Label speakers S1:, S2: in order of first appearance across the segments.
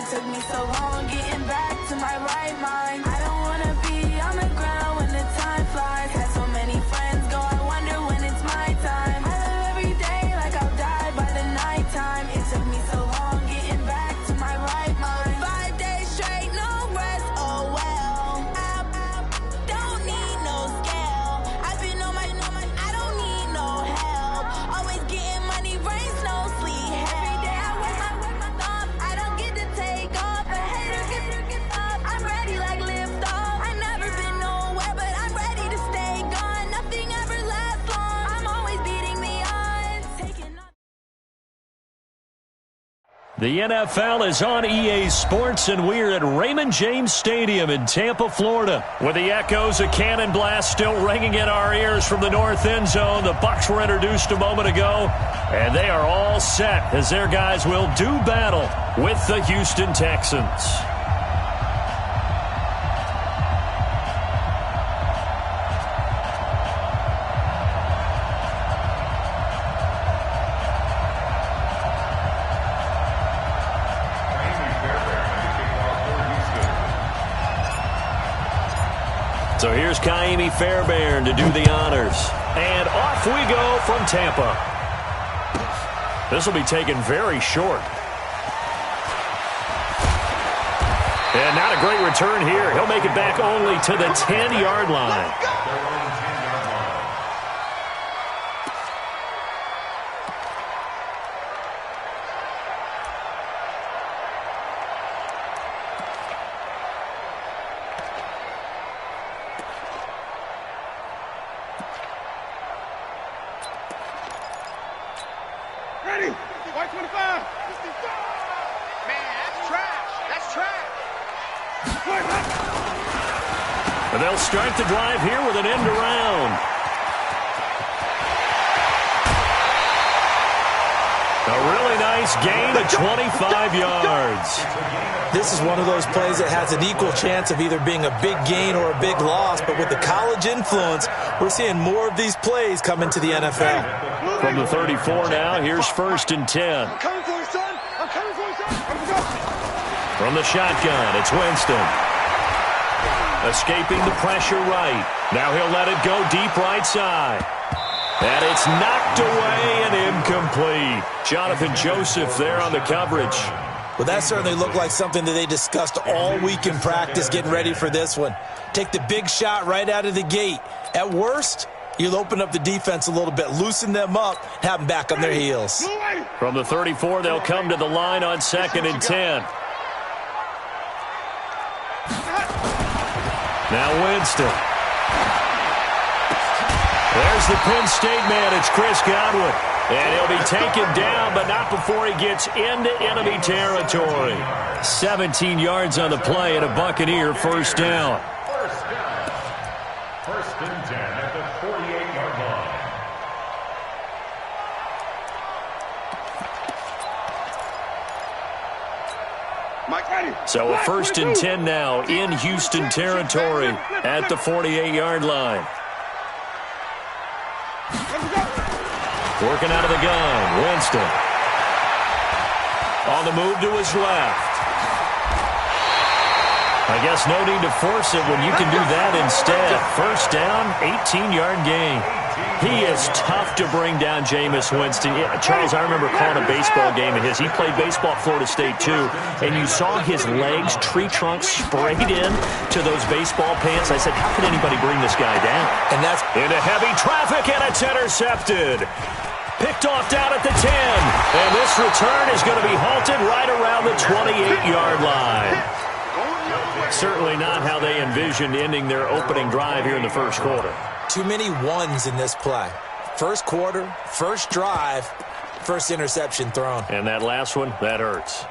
S1: It took me so long getting back to my right mind. I don't wanna be on the ground when the time flies. Had so many friends go, I wonder when it's my time. I live every day like I'll die by the nighttime. It took me so long getting back to my right mind. 5 days straight, no rest, oh well. I don't need no scale. I've been on my, I don't need no help. Always getting money, rains, no sleep. Every day I work my thumb. I don't get to take off. A hater get up. I'm ready like lift off. I never been nowhere, but I'm ready to stay gone. Nothing ever lasts long. I'm always beating the odds. Taking up.
S2: The NFL is on EA Sports, and we're at Raymond James Stadium in Tampa, Florida. With the echoes of cannon blast still ringing in our ears from the north end zone, the Bucs were introduced a moment ago, and they are all set as their guys will do battle with the Houston Texans. So here's Kaimi Fairbairn to do the honors. And off we go from Tampa. This will be taken very short. And not a great return here. He'll make it back only to the 10-yard line.
S3: Ready? White 25. Man, that's trash. That's trash.
S2: And they'll start the drive here with an end around. A really nice gain of 25 yards.
S4: This is one of those plays that has an equal chance of either being a big gain or a big loss, but with the college influence, we're seeing more of these plays come into the NFL.
S2: From the 34 now, here's 1st and 10.
S3: I'm coming for you, son. I'm coming for you, son.
S2: From the shotgun, it's Winston. Escaping the pressure right. Now he'll let it go deep right side. And it's knocked away and incomplete. Jonathan Joseph there on the coverage.
S4: Well, that certainly looked like something that they discussed all week in practice getting ready for this one. Take the big shot right out of the gate. At worst, you'll open up the defense a little bit, loosen them up, have them back on their heels.
S2: From the 34, they'll come to the line on 2nd and 10. Now Winston. There's the Penn State man. It's Chris Godwin. And he'll be taken down, but not before he gets into enemy territory. 17 yards on the play and a Buccaneer first down.
S5: First and 10 at the 48-yard line.
S2: So a 1st and 10 now in Houston territory at the 48-yard line. Working out of the gun, Winston. On the move to his left. I guess no need to force it when you can do that instead. First down, 18-yard gain. He is tough to bring down, Jameis Winston. Yeah, Charles, I remember calling a baseball game of his. He played baseball at Florida State, too, and you saw his legs, tree trunks sprayed in to those baseball pants. I said, how could anybody bring this guy down? And that's into heavy traffic, and it's intercepted. Picked off down at the 10, and this return is going to be halted right around the 28-yard line. Certainly not how they envisioned ending their opening drive here in the first quarter.
S4: Too many ones in this play. First quarter, first drive, first interception thrown.
S2: And that last one, that hurts.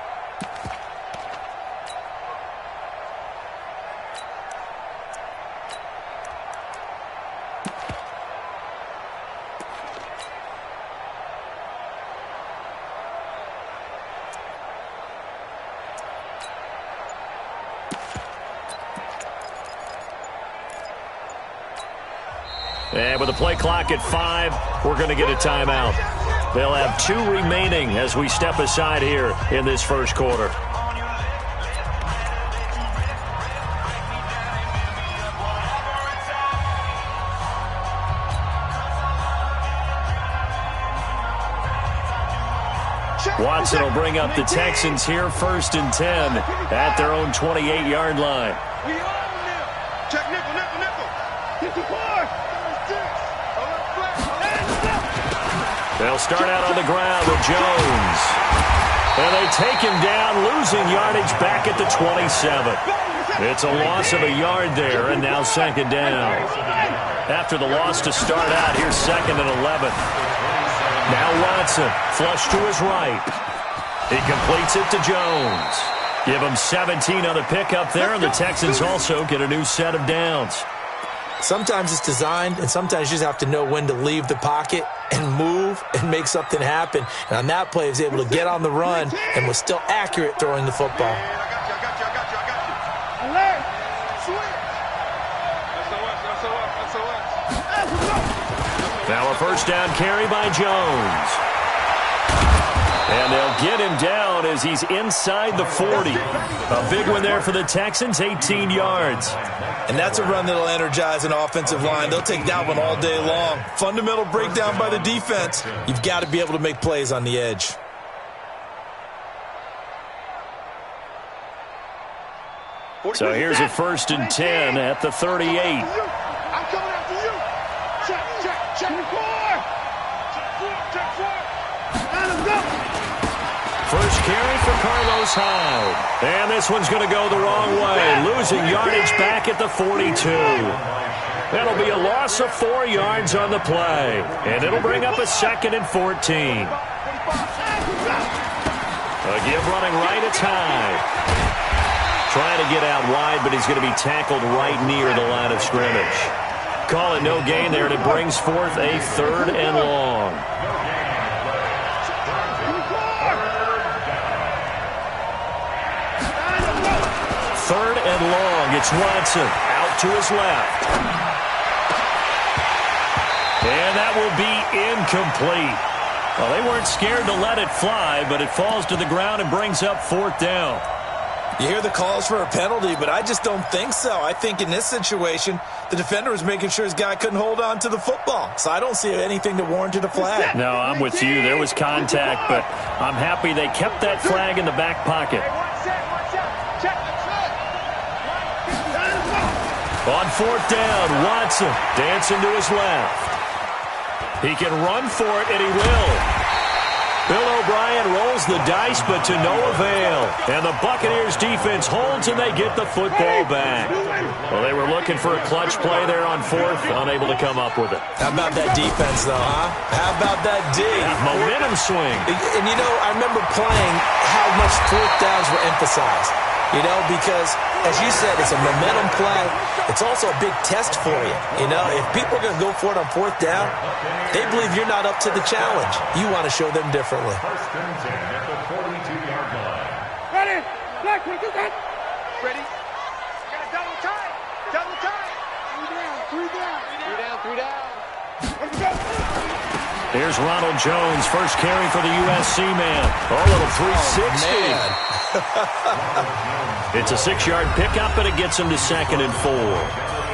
S2: And with the play clock at 5, we're going to get a timeout. They'll have 2 remaining as we step aside here in this first quarter. Watson will bring up the Texans here 1st and 10 at their own 28-yard line.
S3: Check nickel, nickel, nickel. 54.
S2: They'll start out on the ground with Jones. And they take him down, losing yardage back at the 27. It's a loss of a yard there, and now 2nd down. After the loss to start out, here's 2nd and 11. Now Watson, flush to his right. He completes it to Jones. Give him 17 on the pickup there, and the Texans also get a new set of downs.
S4: Sometimes it's designed, and sometimes you just have to know when to leave the pocket and move and make something happen. And on that play, he was able to get on the run and was still accurate throwing the football.
S2: Now a 1st down carry by Jones. And they'll get him down as he's inside the 40. A big one there for the Texans, 18 yards.
S4: And that's a run that'll energize an offensive line. They'll take that one all day long. Fundamental breakdown by the defense. You've got to be able to make plays on the edge.
S2: So here's a 1st and 10 at the 38.
S3: I'm coming after you. Check 4. Check 4. Let him go.
S2: First carry for Carlos Hyde. And this one's going to go the wrong way, losing yardage back at the 42. That'll be a loss of 4 yards on the play. And it'll bring up a 2nd and 14. Again, running right, it's Hyde. Trying to get out wide, but he's going to be tackled right near the line of scrimmage. Call it no gain there, and it brings forth a 3rd and long. 3rd and long. It's Watson out to his left. And that will be incomplete. Well, they weren't scared to let it fly, but it falls to the ground and brings up 4th down.
S4: You hear the calls for a penalty, but I just don't think so. I think in this situation, the defender was making sure his guy couldn't hold on to the football. So I don't see anything that warranted a flag.
S2: No, I'm with you. There was contact, but I'm happy they kept that flag in the back pocket. On 4th down, Watson dancing to his left. He can run for it, and he will. Bill O'Brien rolls the dice, but to no avail. And the Buccaneers defense holds, and they get the football back. Well, they were looking for a clutch play there on 4th, unable to come up with it.
S4: How about that defense, though, huh? How about that D?
S2: Momentum swing.
S4: And, you know, I remember playing how much 4th downs were emphasized. You know, because, as you said, it's a momentum play. It's also a big test for you. You know, if people are going to go for it on 4th down, they believe you're not up to the challenge. You want to show them differently.
S5: 1st and 10 at the 42-yard line.
S3: Ready? Black, ready? Got a double time. Double time. 3 down. 3 down. Let's go.
S2: Here's Ronald Jones, first carry for the USC man. Oh, a little 360. It's a 6-yard pickup, and it gets him to 2nd and 4.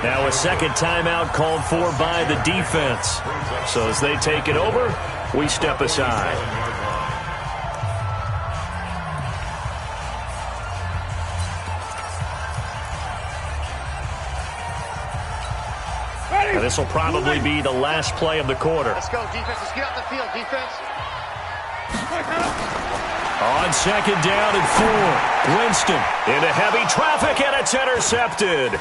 S2: Now a 2nd timeout called for by the defense. So as they take it over, we step aside. And this will probably be the last play of the quarter.
S3: Let's go, defense. Let's get out the field, defense.
S2: On 2nd down and 4. Winston into heavy traffic, and it's intercepted.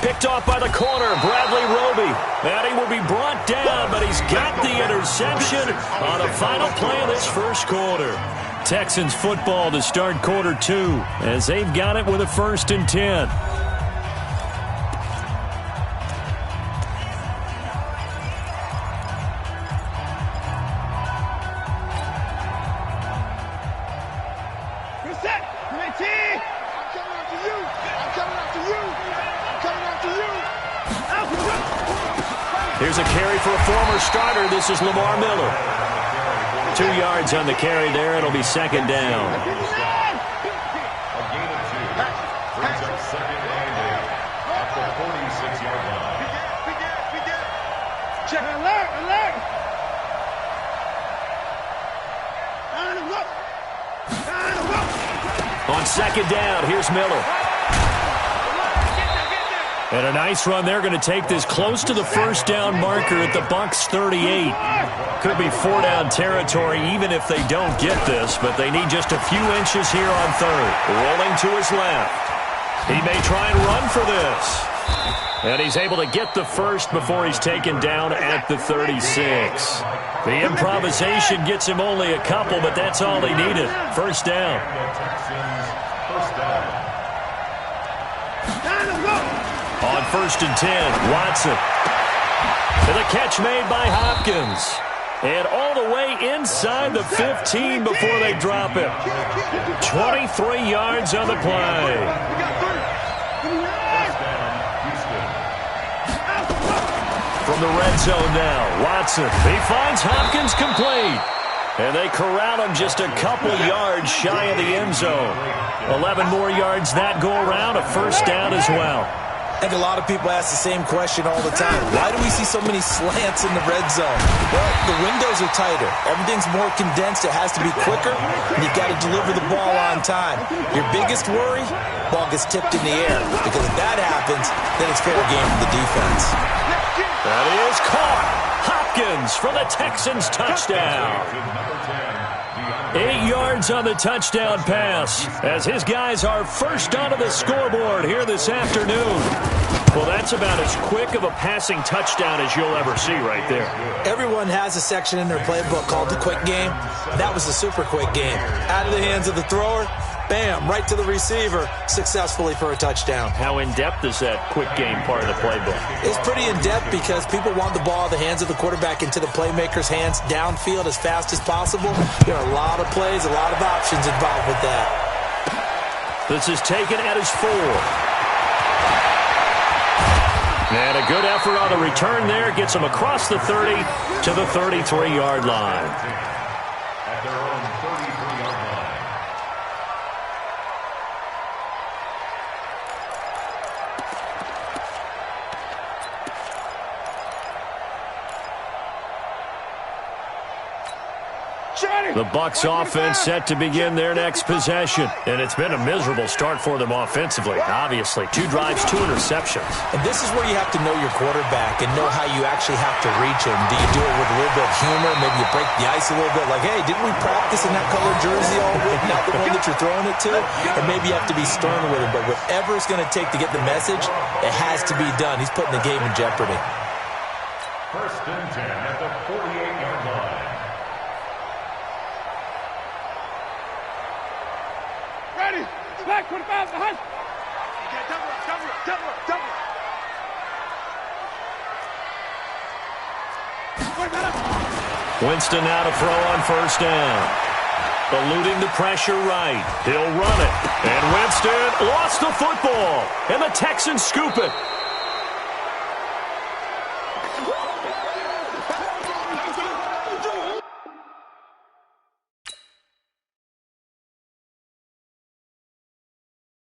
S2: Picked off by the corner, Bradley Roby. And he will be brought down, but he's got the interception on the final play of this first quarter. Texans football to start quarter 2 as they've got it with a 1st and 10. Here's a carry for a former starter. This is Lamar Miller. 2 yards on the carry there. It'll be 2nd down.
S5: A gain of 2. Brings up 2nd and 8 at the 46-yard line.
S3: Check alert, alert. On the look.
S2: On second down, here's Miller. And a nice run. They're going to take this close to the first down marker at the Bucs 38. Could be 4-down territory even if they don't get this, but they need just a few inches here on third. Rolling to his left. He may try and run for this. And he's able to get the first before he's taken down at the 36. The improvisation gets him only a couple, but that's all he needed. First down. On 1st and 10, Watson. And the catch made by Hopkins. And all the way inside the 15 before they drop it. 23 yards on the play. From the red zone now, Watson. He finds Hopkins complete. And they corral him just a couple yards shy of the end zone. 11 more yards that go around, a first down as well.
S4: I think a lot of people ask the same question all the time. Why do we see so many slants in the red zone? Well, the windows are tighter. Everything's more condensed. It has to be quicker, and you've got to deliver the ball on time. Your biggest worry, ball gets tipped in the air. Because if that happens, then it's fair game for the defense.
S2: That is caught. Hopkins for the Texans touchdown. 8 yards on the touchdown pass as his guys are first onto the scoreboard here this afternoon. Well, that's about as quick of a passing touchdown as you'll ever see right there.
S4: Everyone has a section in their playbook called the quick game. That was a super quick game. Out of the hands of the thrower, bam, right to the receiver, successfully for a touchdown.
S2: How in-depth is that quick game part of the playbook?
S4: It's pretty in-depth because people want the ball out of the hands of the quarterback into the playmaker's hands downfield as fast as possible. There are a lot of plays, a lot of options involved with that.
S2: This is taken at his 4. And a good effort on the return there gets him across the 30 to the 33-yard line.
S5: At their own 33-yard line.
S2: The Bucs offense set to begin their next possession. And it's been a miserable start for them offensively. Obviously, 2 drives, 2 interceptions.
S4: And this is where you have to know your quarterback and know how you actually have to reach him. Do you do it with a little bit of humor? Maybe you break the ice a little bit. Like, hey, didn't we practice in that colored jersey all week? Not the one that you're throwing it to? And maybe you have to be stern with him. But whatever it's going to take to get the message, it has to be done. He's putting the game in jeopardy.
S5: 1st and 10 at the 48-yard line.
S3: Ready? Back 25 behind. You got double up.
S2: Winston now to throw on 1st down. Eluding the pressure right. He'll run it. And Winston lost the football. And the Texans scoop it.